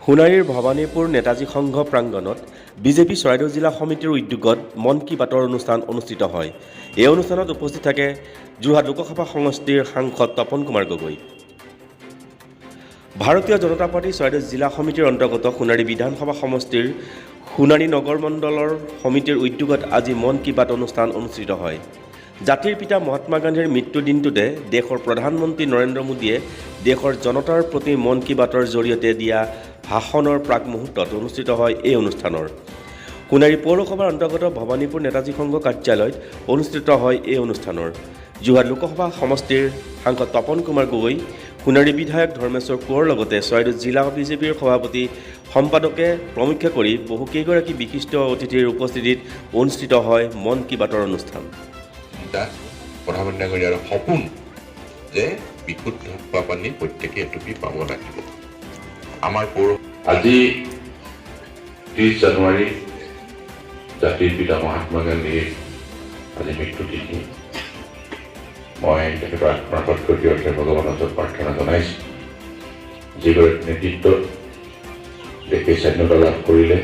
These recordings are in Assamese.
সোণাৰীৰ ভৱানীপুৰ নেতাজী সংঘ প্ৰাংগণত বিজেপি চৰাইদেউ জিলা সমিতিৰ উদ্যোগত মন কী বাতৰ অনুষ্ঠান অনুষ্ঠিত হয়। এই অনুষ্ঠানত উপস্থিত থাকে যোৰহাট লোকসভা সমষ্টিৰ সাংসদ তপন কুমাৰ গগৈ। ভাৰতীয় জনতা পাৰ্টি চৰাইদেউ জিলা সমিতিৰ অন্তৰ্গত সোণাৰী বিধানসভা সমষ্টিৰ সোণাৰী নগৰ মণ্ডলৰ সমিতিৰ উদ্যোগত আজি মন কী বাত অনুষ্ঠান অনুষ্ঠিত হয়। জাতিৰ পিতা মহাত্মা গান্ধীৰ মৃত্যুৰ দিনটোতে দেশৰ প্ৰধানমন্ত্ৰী নৰেন্দ্ৰ মোদীয়ে দেশৰ জনতাৰ প্ৰতি মন কী বাতৰ জৰিয়তে দিয়া ভাষণৰ প্ৰাক মুহূৰ্তত অনুষ্ঠিত হয় এই অনুষ্ঠানৰ। সোণাৰী পৌৰসভাৰ অন্তৰ্গত ভৱানীপুৰ নেতাজী সংঘ কাৰ্যালয়ত অনুষ্ঠিত হয় এই অনুষ্ঠানৰ। যোৰহাট লোকসভা সমষ্টিৰ সাংসদ তপন কুমাৰ গগৈ, সোণাৰী বিধায়ক ধৰ্মেশ্বৰ কোঁৱৰৰ লগতে চৰাইদেউ জিলা বিজেপিৰ সভাপতি সম্পাদকে প্ৰমুখ্যে কৰি বহুকেইগৰাকী বিশিষ্ট অতিথিৰ উপস্থিতিত অনুষ্ঠিত হয় মন কী বাতৰ অনুষ্ঠান। প্ৰধানমন্ত্ৰী ডাঙৰীয়াৰ সপোন যে বিশুদ্ধ খোৱা পানী প্ৰত্যেকে এটুপি পাব লাগিব। আমাৰ আজি 30 জানুৱাৰী জাতিৰ পিতা মহাত্মা গান্ধীৰ আজি মৃত্যু তিথি। মই তেখেতৰ আত্মাৰ সৎগতিৰ অৰ্থে ভগৱানৰ ওচৰত প্ৰাৰ্থনা জনাইছোঁ। যিগৰাকী নেতৃত্বত দেশে স্বাধীনতা লাভ কৰিলে,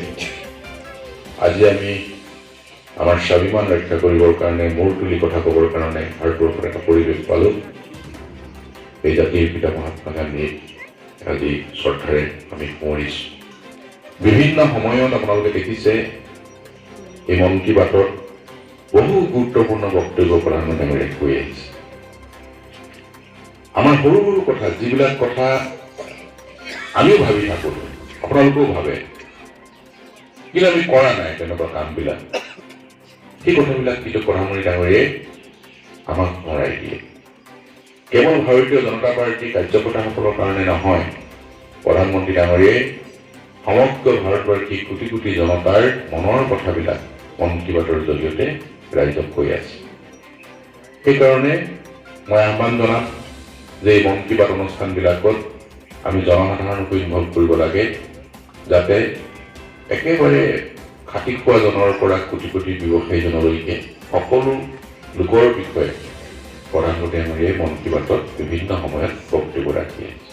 আজি আমি আমাৰ স্বাভিমান ৰক্ষা কৰিবৰ কাৰণে, মূৰ তুলি কথা ক'বৰ কাৰণে ভাৰতবৰ্ষত এটা পৰিৱেশ পালোঁ। এই জাতিৰ পিতা মহাত্মা গান্ধীক আজি শ্ৰদ্ধাৰে আমি সোঁৱৰিছোঁ। বিভিন্ন সময়ত আপোনালোকে দেখিছে এই মন কী বাতত বহু গুৰুত্বপূৰ্ণ বক্তব্য প্ৰধানমন্ত্ৰীয়ে কৈ আহিছে। আমাৰ সৰু সৰু কথা, যিবিলাক কথা আমিও ভাবি থাকোঁ, আপোনালোকেও ভাবে, কিন্তু আমি কৰা নাই তেনেকুৱা কামবিলাক। সেই কথাবিলাক কিন্তু প্ৰধানমন্ত্ৰী ডাঙৰীয়াই আমাক সোঁৱৰাই দিয়ে। কেৱল ভাৰতীয় জনতা পাৰ্টীৰ কাৰ্যকৰ্তাসকলৰ কাৰণে নহয়, প্ৰধানমন্ত্ৰী ডাঙৰীয়াই সমগ্ৰ ভাৰতবাসী কোটি কোটি জনতাৰ মনৰ কথাবিলাক মন কী বাতৰ জৰিয়তে ৰাইজক কৈ আছে। সেইকাৰণে মই আহ্বান জনাম যে এই মন কী বাত অনুষ্ঠানবিলাকত আমি জনসাধাৰণকো ইনভলভ কৰিব লাগে, যাতে একেবাৰে খাটি খোৱাজনৰ পৰা কোটি কোটি ব্যৱসায়ীজনলৈকে সকলো লোকৰ বিষয়ে প্ৰধানমন্ত্ৰী ডাঙৰীয়াই মন কী বাতত বিভিন্ন সময়ত বক্তব্য ৰাখি আছে।